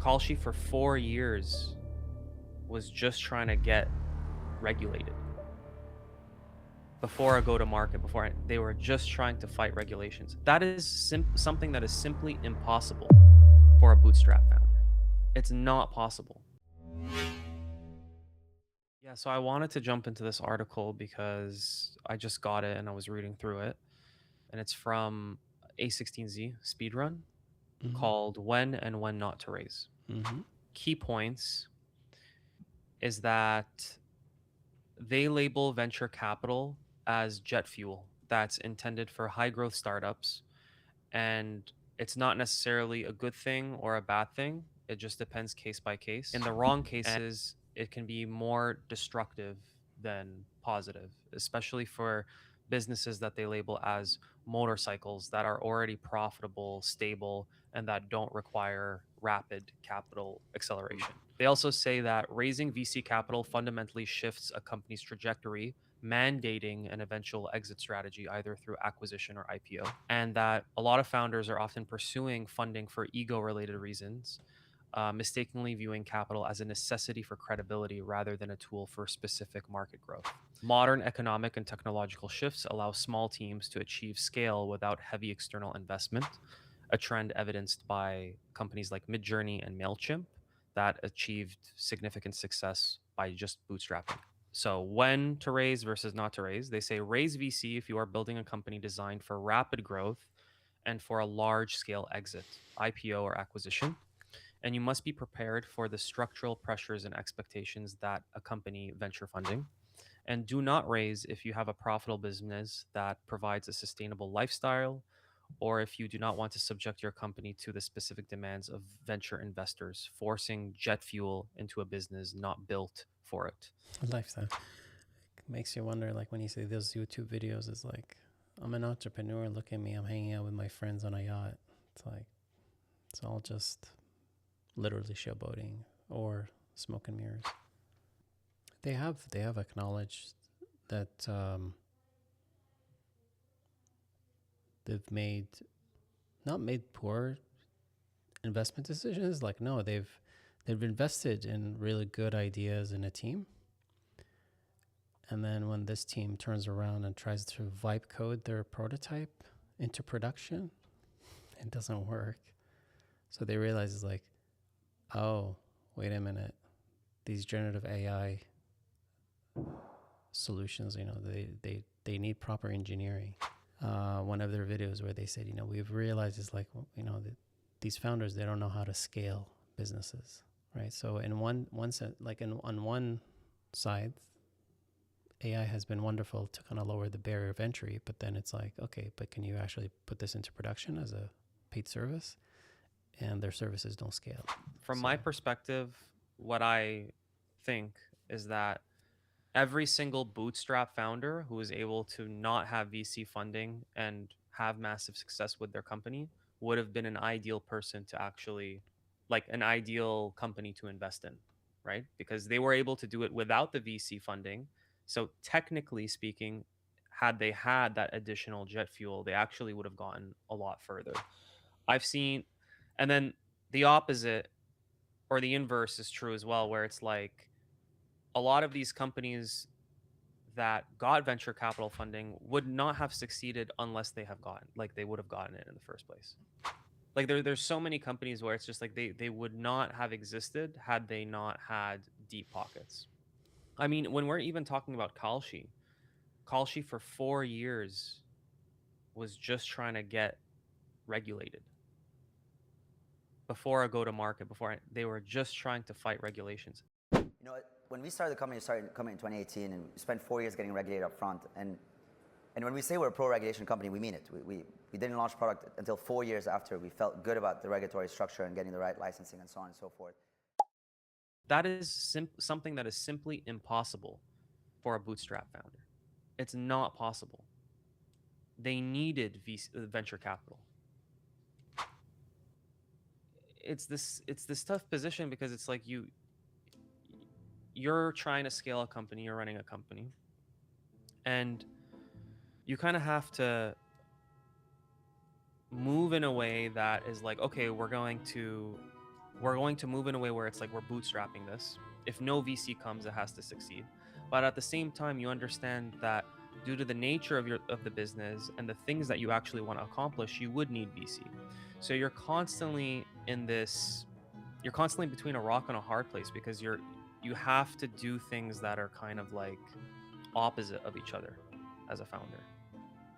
Kalshi for 4 years was just trying to get regulated before I go to market. They were just trying to fight regulations. That is something that is simply impossible for a bootstrap founder. It's not possible. Yeah, so I wanted to jump into this article because I just got it and I was reading through it. And it's from A16Z Speedrun Mm-hmm. called When and When Not to Raise. Mm-hmm. Key points is that they label venture capital as jet fuel that's intended for high growth startups. And it's not necessarily a good thing or a bad thing. It just depends case by case. In the wrong cases, it can be more destructive than positive, especially for businesses that they label as motorcycles that are already profitable, stable, and that don't require rapid capital acceleration. They also say that raising VC capital fundamentally shifts a company's trajectory, mandating an eventual exit strategy either through acquisition or IPO, and that a lot of founders are often pursuing funding for ego related reasons, mistakenly viewing capital as a necessity for credibility rather than a tool for specific market growth. Modern economic and technological shifts allow small teams to achieve scale without heavy external investment, a trend evidenced by companies like Midjourney and MailChimp that achieved significant success by just bootstrapping. So, when to raise versus not to raise, they say raise VC if you are building a company designed for rapid growth and for a large scale exit, IPO, or acquisition. And you must be prepared for the structural pressures and expectations that accompany venture funding. And do not raise if you have a profitable business that provides a sustainable lifestyle, or if you do not want to subject your company to the specific demands of venture investors, forcing jet fuel into a business not built for it. Lifestyle makes you wonder. Like when you see those YouTube videos, it's like, I'm an entrepreneur. Look at me. I'm hanging out with my friends on a yacht. It's like it's all just literally showboating or smoke and mirrors. They have acknowledged that they've not made poor investment decisions. Like no, they've invested in really good ideas in a team. And then when this team turns around and tries to vibe code their prototype into production, it doesn't work. So they realize it's like, oh, wait a minute. These generative AI solutions, they need proper engineering. One of their videos where they said, we've realized it's like, these founders, they don't know how to scale businesses, right? So in one sense, like on one side, AI has been wonderful to kind of lower the barrier of entry, but then it's like, okay, but can you actually put this into production as a paid service? And their services don't scale. From my perspective, what I think is that every single bootstrap founder who is able to not have VC funding and have massive success with their company would have been an ideal person to actually, like, an ideal company to invest in, right? Because they were able to do it without the VC funding. So, technically speaking, had they had that additional jet fuel, they actually would have gotten a lot further. I've seen, and then the opposite or the inverse is true as well, where it's like a lot of these companies that got venture capital funding would not have succeeded unless they would have gotten it in the first place. Like there's so many companies where it's just like they would not have existed had they not had deep pockets. I mean, when we're even talking about Kalshi for 4 years was just trying to get regulated before I go to market. They were just trying to fight regulations. When we started the company, in 2018, and we spent 4 years getting regulated up front. And when we say we're a pro-regulation company, we mean it. We didn't launch product until 4 years after we felt good about the regulatory structure and getting the right licensing and so on and so forth. That is something that is simply impossible for a bootstrap founder. It's not possible. They needed venture capital. It's this tough position because it's like you're trying to scale a company, you're running a company, and you kind of have to move in a way that is like, okay, we're going to we're going to move in a way where it's like we're bootstrapping this. If no VC comes, it has to succeed. But at the same time, you understand that due to the nature of the business and the things that you actually want to accomplish, you would need VC. So you're constantly between a rock and a hard place, because you have to do things that are kind of like opposite of each other as a founder.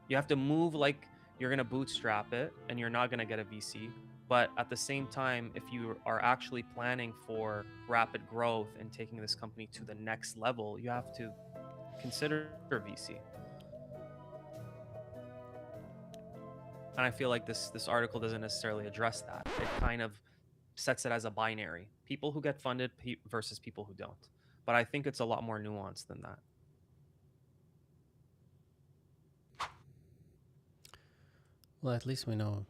You have to move like you're going to bootstrap it and you're not going to get a VC. But at the same time, if you are actually planning for rapid growth and taking this company to the next level, you have to consider VC. And I feel like this article doesn't necessarily address that. It kind of sets it as a binary: people who get funded versus people who don't. But I think it's a lot more nuanced than that. Well, at least we know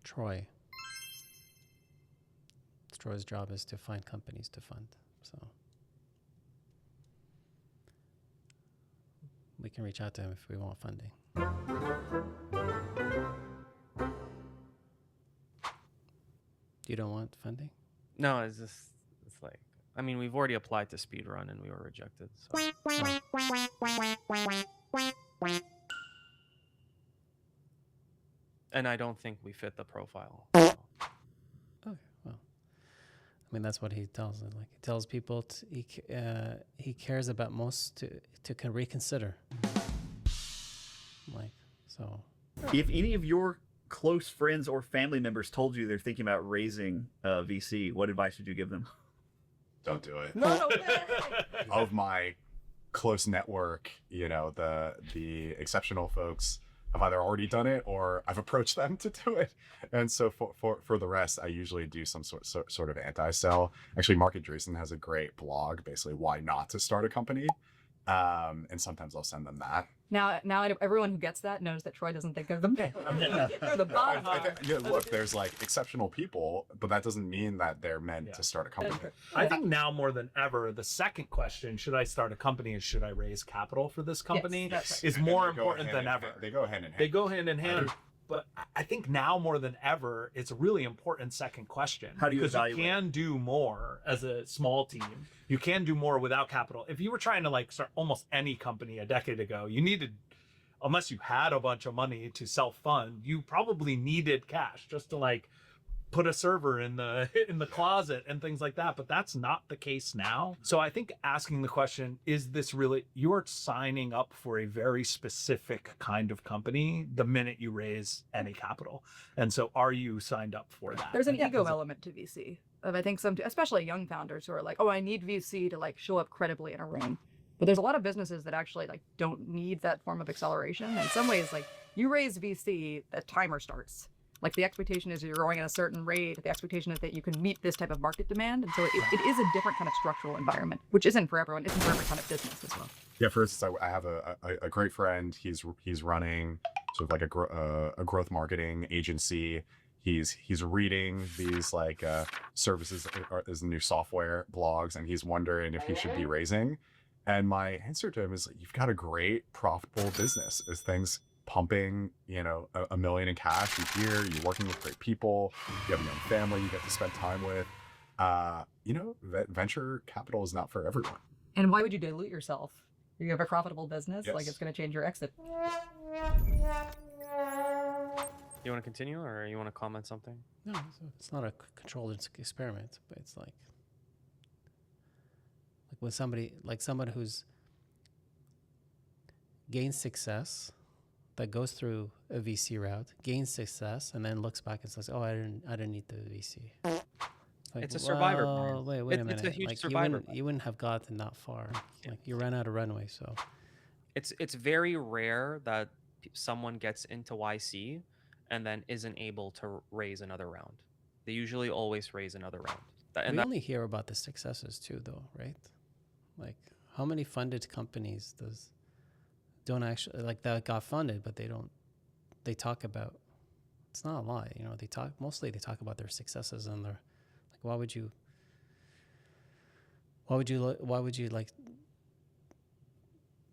Troy's job is to find companies to fund. So we can reach out to him if we want funding. You don't want funding? No, it's like, I mean, we've already applied to Speedrun and we were rejected. So. And I don't think we fit the profile. So. Okay, well, I mean, that's what he tells. Like, he tells people he cares about most to can reconsider. Like, so. If any of your close friends or family members told you they're thinking about raising VC, what advice would you give them? Don't do it. No way. Of my close network, you know, the exceptional folks have either already done it or I've approached them to do it. And so for the rest, I usually do some sort of anti-sell. Actually, Mark Andreessen has a great blog, basically why not to start a company. And sometimes I'll send them that. Now everyone who gets that knows that Troy doesn't think of them. They're the bottom. Yeah, look, there's like exceptional people, but that doesn't mean that they're meant to start a company. I think now more than ever, the second question, should I start a company and should I raise capital for this company, that's right. is more important than ever. They go hand in hand. They go hand in hand. But I think now more than ever, it's a really important second question. How do you because evaluate? You can do more as a small team. You can do more without capital. If you were trying to like start almost any company a decade ago, you needed, unless you had a bunch of money to self-fund, you probably needed cash just to like put a server in the closet and things like that. But that's not the case now. So I think asking the question, is this really, you're signing up for a very specific kind of company the minute you raise any capital. And so are you signed up for that? There's an ego element to VC. I think especially young founders who are like, oh, I need VC to like show up credibly in a room. But there's a lot of businesses that actually like don't need that form of acceleration. In some ways, like you raise VC, the timer starts. Like the expectation is you're growing at a certain rate. The expectation is that you can meet this type of market demand. And so it is a different kind of structural environment, which isn't for everyone. Isn't for every kind of business as well. Yeah, for instance, I have a great friend. He's running sort of like a growth marketing agency. He's reading these like services as new software blogs, and he's wondering if he should be raising. And my answer to him is, you've got a great profitable business. As things pumping, you know, $1 million in cash each year, you're working with great people, you have a young family you get to spend time with. You know, venture capital is not for everyone. And why would you dilute yourself? You have a profitable business, Yes. like it's going to change your exit. You want to continue, or you want to comment something? No, it's not a controlled experiment, but it's like when someone who's gained success, that goes through a VC route, gains success, and then looks back and says, "Oh, I didn't need the VC." Like, It's a survivor well, bias. wait a minute. It's a huge like, survivor you wouldn't have gotten that far. Like you ran out of runway, so It's very rare that someone gets into YC and then isn't able to raise another round. They usually always raise another round. we only hear about the successes too, though, right? Like how many funded companies don't actually like that got funded, but they talk about, it's not a lie, you know, they talk about their successes and their, like, why would you like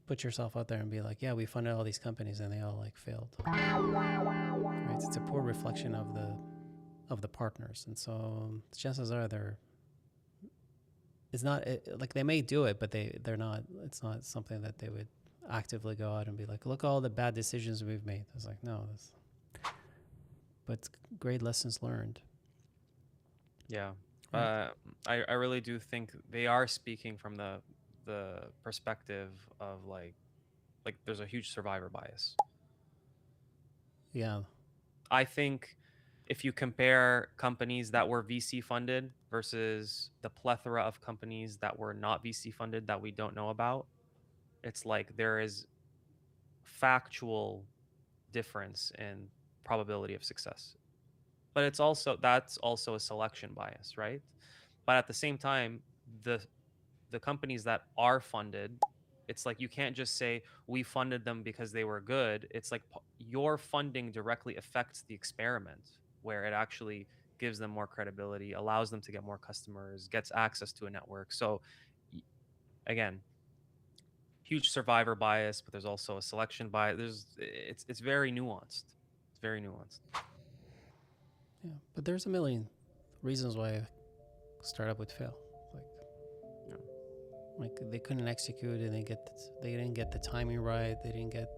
put yourself out there and be like, yeah, we funded all these companies and they all like failed, right? It's a poor reflection of of the partners, and so chances are it's not like they may do it, but they're not. It's not something that they would actively go out and be like, look all the bad decisions we've made. It's like no, but great lessons learned. Yeah. Right. I really do think they are speaking from the perspective of like there's a huge survivor bias. Yeah. I think if you compare companies that were VC funded versus the plethora of companies that were not VC funded that we don't know about, it's like there is factual difference in probability of success. But that's also a selection bias, right? But at the same time, the the companies that are funded, it's like you can't just say we funded them because they were good. It's like your funding directly affects the experiment, where it actually gives them more credibility, allows them to get more customers, gets access to a network. So again, huge survivor bias, but there's also a selection bias. It's very nuanced. It's very nuanced. Yeah. But there's a million reasons why a startup would fail. Like, Yeah. like they couldn't execute, and they didn't get the timing right. They didn't get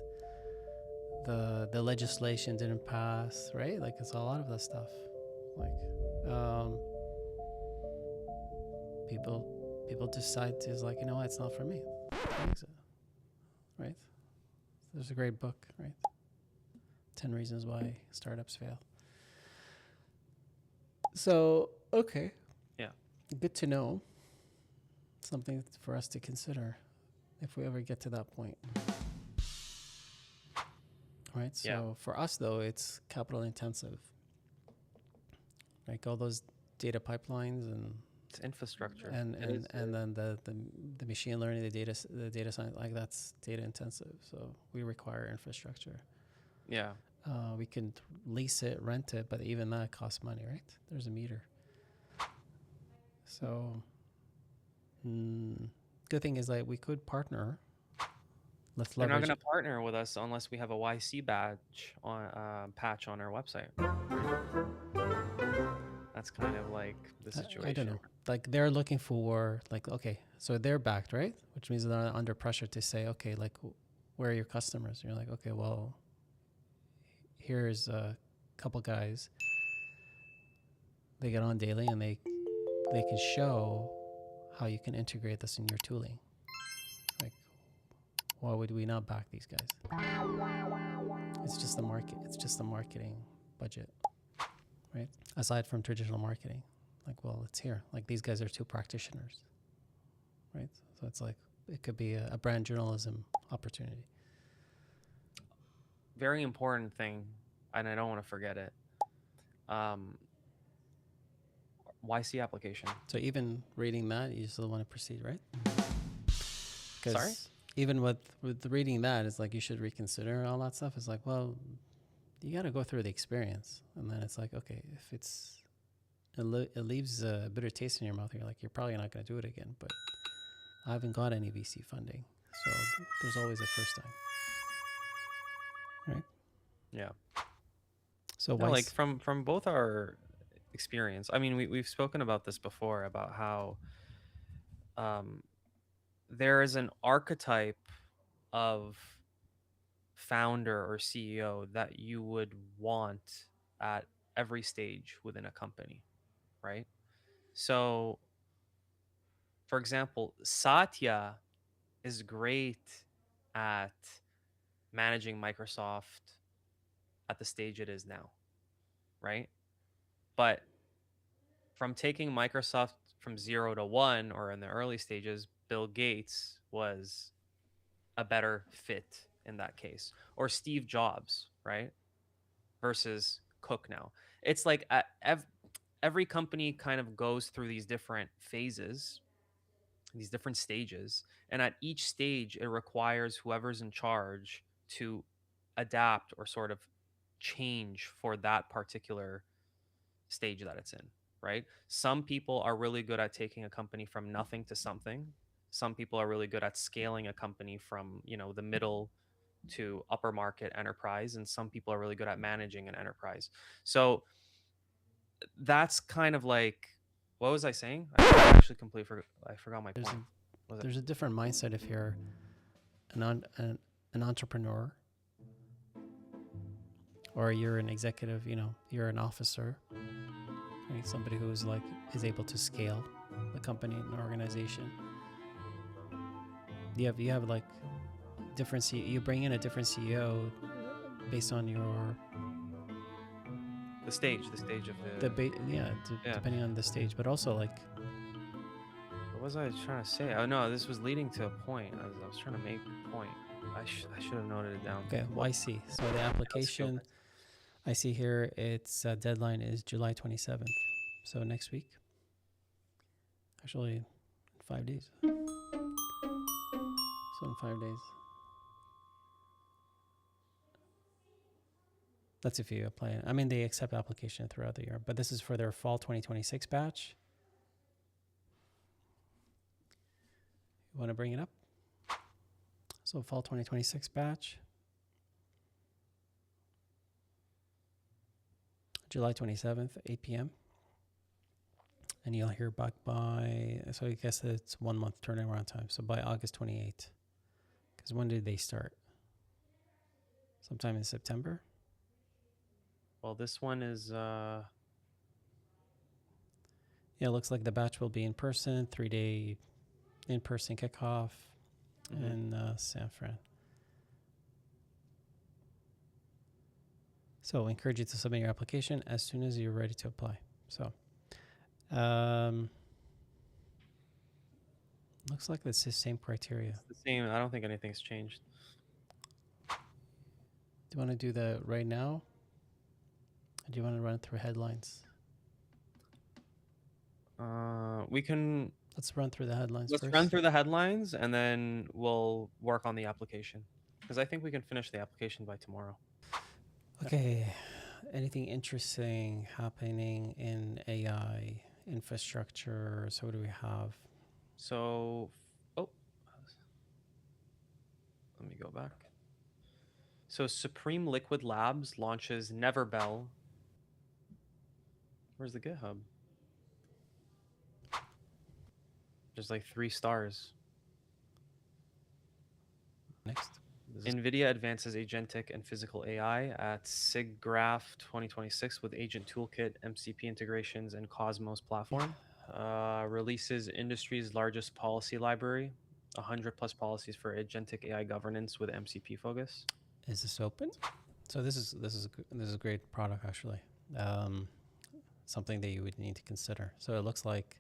the legislation didn't pass, right? Like it's a lot of that stuff. Like people decide to, is like, you know what, it's not for me. Exit, right? There's a great book, right? 10 Reasons Why Startups Fail. So, okay. Yeah. Good to know. Something for us to consider if we ever get to that point. Right? So Yeah. for us, though, it's capital intensive. Like all those data pipelines and It's infrastructure. and then the machine learning, the data science, like that's data intensive. So we require infrastructure. Yeah. We can lease it, rent it, but even that costs money, right? There's a meter. So, good thing is like we could partner. Let's They're not leverage going to it. partner with us unless we have a YC badge on patch on our website. That's kind of like the situation. I don't know. Like they're looking for like, okay, so they're backed, right? Which means they're under pressure to say, okay, like where are your customers? And you're like, okay, well, here's a couple guys. They get on daily and they can show how you can integrate this in your tooling. Like, why would we not back these guys? It's just the market. It's just the marketing budget, right? Aside from traditional marketing, like, well, it's here. Like these guys are two practitioners, right? So it's like it could be a brand journalism opportunity. Very important thing, and I don't want to forget it. YC application. So even reading that, you still want to proceed, right? Sorry? Even with reading that, it's like you should reconsider all that stuff. It's like, well, you got to go through the experience, and then it's like, okay, if it leaves a bitter taste in your mouth, you're like, you're probably not going to do it again. But I haven't got any VC funding, so there's always a first time, right? Yeah. So No, like from both our experience. I mean, we've spoken about this before about how there is an archetype of founder or CEO that you would want at every stage within a company, right? So, for example, Satya is great at managing Microsoft at the stage it is now, right? But from taking Microsoft from 0 to 1 or in the early stages, Bill Gates was a better fit in that case. Or Steve Jobs, right? Versus Cook now. It's like every company kind of goes through these different phases, these different stages. And at each stage, it requires whoever's in charge to adapt or sort of change for that particular stage that it's in, right? Some people are really good at taking a company from nothing to something. Some people are really good at scaling a company from, the middle to upper market enterprise, and some people are really good at managing an enterprise. So that's kind of like, what was I saying? I actually I forgot my There's point. Was it? There's a different mindset if you're an entrepreneur or you're an executive, you're an officer, right? Somebody who's like is able to scale the company and organization. You have like different you bring in a different CEO based on your The stage of yeah. Depending on the stage, but also like what was I trying to say? Oh no, this was leading to a point. I was trying to make a point. I should have noted it down. okay, well, I see. So the application I see here, its deadline is July 27th. So next week. Actually, 5 days. So in 5 days. That's if you apply. I mean, they accept application throughout the year, but this is for their fall 2026 batch. You want to bring it up? So fall 2026 batch. July 27th, 8 p.m. And you'll hear back by, so I guess it's 1 month turnaround time. So by August 28th. Because when did they start? Sometime in September? Well, this one is Yeah, it looks like the batch will be in person, 3-day in-person kickoff in San Fran. So I encourage you to submit your application as soon as you're ready to apply. So looks like it's the same criteria. it's the same. I don't think anything's changed. Do you want to do that right now? Or do you want to run it through headlines? We can. Let's run through the headlines Let's first. run through the headlines and then we'll work on the application, because I think we can finish the application by tomorrow. Okay. Anything interesting happening in AI infrastructure? So what do we have? So, let me go back. So Supreme Liquid Labs launches Neverbell. Where's the GitHub? There's like 3 stars. Next. NVIDIA advances agentic and physical AI at SIGGRAPH 2026 with Agent Toolkit, MCP integrations, and Cosmos platform. Releases industry's largest policy library, 100 plus policies for agentic AI governance with MCP focus. Is this open? So this is a great product actually. Something that you would need to consider. So it looks like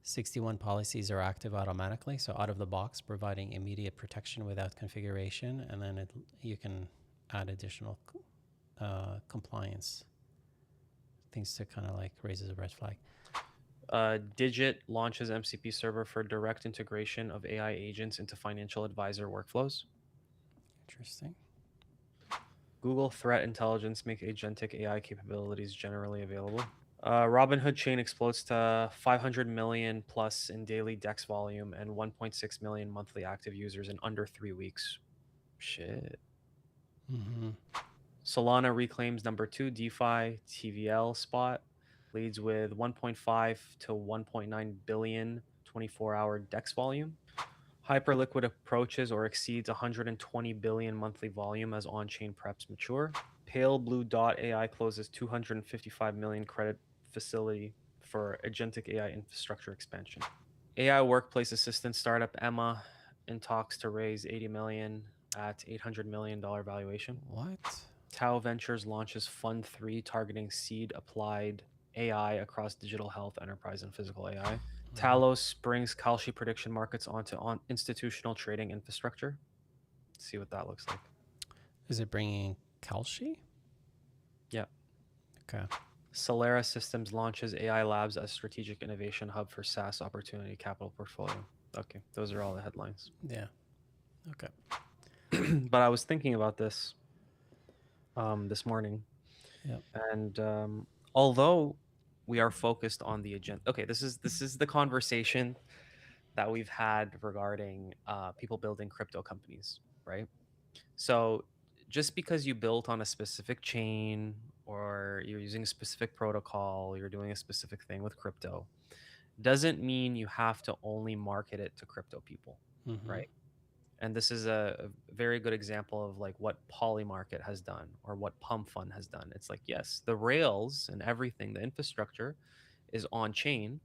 61 policies are active automatically, so out of the box, providing immediate protection without configuration, and then you can add additional compliance things to kind of like raises a red flag. Digit launches MCP server for direct integration of AI agents into financial advisor workflows. Interesting. Google Threat Intelligence make agentic AI capabilities generally available. Robinhood chain explodes to 500 million plus in daily DEX volume and 1.6 million monthly active users in under 3 weeks. Shit. Mm-hmm. Solana reclaims number 2 DeFi TVL spot, leads with 1.5 to 1.9 billion 24-hour DEX volume. Hyperliquid approaches or exceeds 120 billion monthly volume as on-chain preps mature. Pale Blue Dot AI closes 255 million credit facility for agentic AI infrastructure expansion. AI workplace assistant startup Emma in talks to raise 80 million at $800 million valuation. What? Tau Ventures launches Fund 3 targeting seed applied AI across digital health, enterprise, and physical AI. Talos brings Kalshi prediction markets onto institutional trading infrastructure. Let's see what that looks like. Is it bringing Kalshi? Yeah. Okay. Solera Systems launches AI Labs as strategic innovation hub for SaaS opportunity capital portfolio. Okay, those are all the headlines. Yeah. Okay. But I was thinking about this this morning. Yep. And although we are focused on the agenda, okay, this is the conversation that we've had regarding people building crypto companies, right? So just because you built on a specific chain or you're using a specific protocol, you're doing a specific thing with crypto, doesn't mean you have to only market it to crypto people, right? And this is a very good example of like what Polymarket has done or what Pump Fund has done. It's like, yes, the rails and everything, the infrastructure is on chain,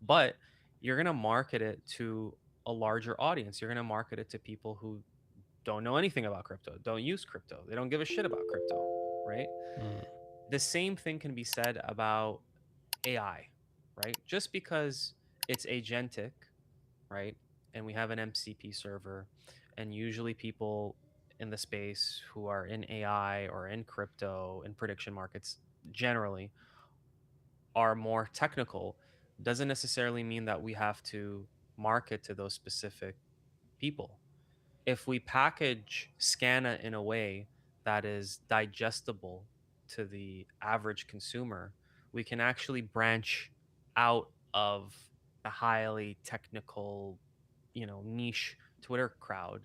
but you're going to market it to a larger audience. You're going to market it to people who don't know anything about crypto, don't use crypto, they don't give a shit about crypto, right? The same thing can be said about AI, right? Just because it's agentic, right? And we have an MCP server, and usually people in the space who are in AI or in crypto and prediction markets generally are more technical, doesn't necessarily mean that we have to market to those specific people. If we package Scanna in a way that is digestible to the average consumer, we can actually branch out of the highly technical, niche Twitter crowd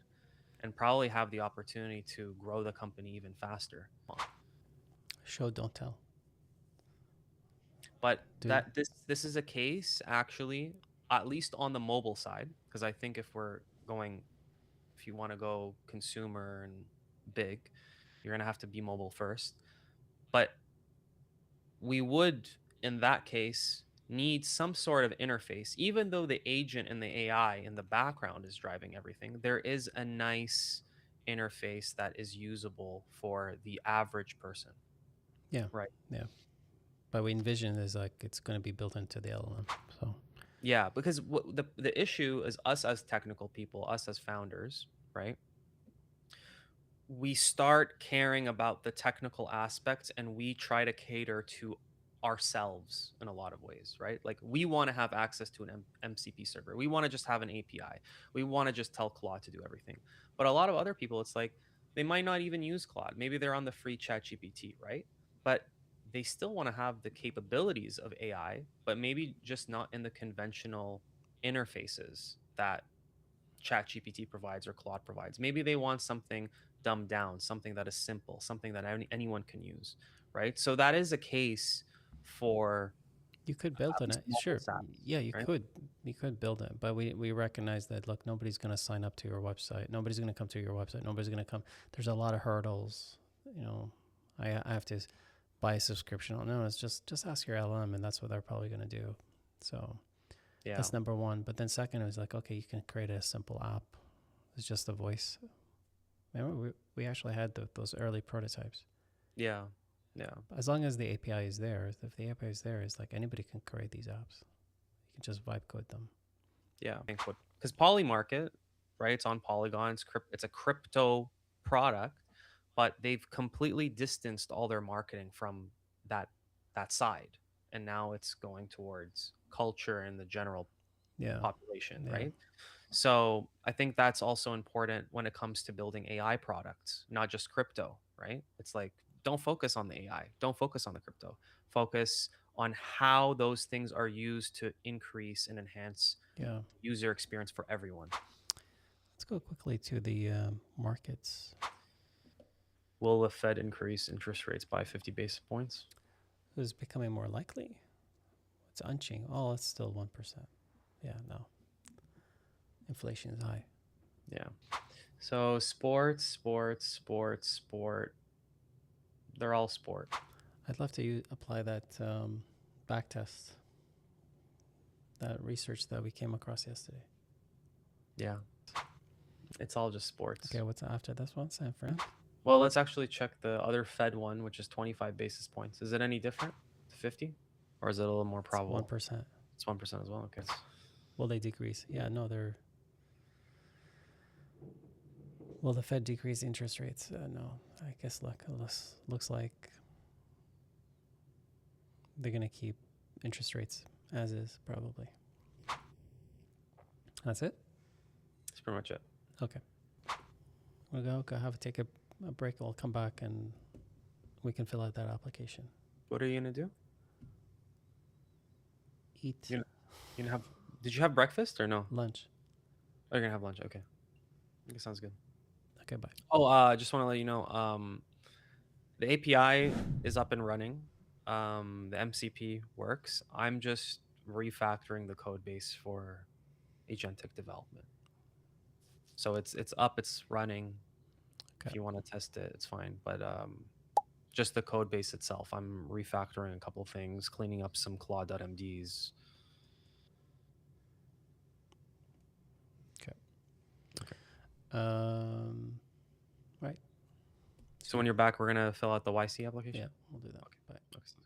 and probably have the opportunity to grow the company even faster. Show, don't tell. But this is a case actually, at least on the mobile side, because I think if you want to go consumer and big, you're gonna have to be mobile first. But we would, in that case, need some sort of interface. Even though the agent and the AI in the background is driving everything, there is a nice interface that is usable for the average person. Yeah. Right. Yeah. But we envision is like it's going to be built into the LLM. So yeah, because the issue is us as technical people, us as founders, right? We start caring about the technical aspects and we try to cater to ourselves in a lot of ways, right? Like we want to have access to an MCP server. We want to just have an API. We want to just tell Claude to do everything. But a lot of other people, it's like they might not even use Claude. Maybe they're on the free ChatGPT, right? But they still want to have the capabilities of AI, but maybe just not in the conventional interfaces that ChatGPT provides or Claude provides. Maybe they want something dumbed down, something that is simple, something that anyone can use, right? So that is a case for you could build it. Sure. Yeah, you right? could. You could build it. But we recognize that, look, nobody's going to sign up to your website. Nobody's going to come to your website. Nobody's going to come. There's a lot of hurdles. I have to buy a subscription. No, it's just ask your LM, and that's what they're probably going to do. So Yeah. that's number one. But then second, it was like, okay, you can create a simple app. It's just a voice. Remember, we actually had those early prototypes. Yeah. Yeah. As long as the API is there, if the API is there, it's like anybody can create these apps. You can just vibe code them. Yeah. Because Polymarket, right? It's on Polygon. It's a crypto product, but they've completely distanced all their marketing from that side, and now it's going towards culture and the general population, right? So I think that's also important when it comes to building AI products, not just crypto, right? It's like, don't focus on the AI, don't focus on the crypto, focus on how those things are used to increase and enhance user experience for everyone. Let's go quickly to the markets. Will the Fed increase interest rates by 50 basis points? It's becoming more likely. It's unchanged. Oh, it's still 1%. Yeah, no. Inflation is high. Yeah. So sport. They're all sport. I'd love to apply that back test, that research that we came across yesterday. Yeah. It's all just sports. Okay, what's after this one, San Fran? Well, let's actually check the other Fed one, which is 25 basis points. Is it any different to 50? Or is it a little more probable? It's 1%. It's 1% as well? Okay. Will they decrease? Yeah, no, they're... Will the Fed decrease interest rates? No. I guess looks like they're going to keep interest rates as is, probably. That's it? That's pretty much it. Okay. We'll go take a break. We'll come back and we can fill out that application. What are you going to do? Eat. Did you have breakfast or no? Lunch. Oh, you're going to have lunch. Okay. Okay, sounds good. Okay, bye. Oh, I just want to let you know, The API is up and running. The MCP works. I'm just refactoring the code base for agentic development. So it's up, it's running. If Okay. you want to test it, it's fine. But just the code base itself, I'm refactoring a couple things, cleaning up some claw.mds. Right. So when you're back, we're gonna fill out the YC application. Yeah, we'll do that. Bye. Okay.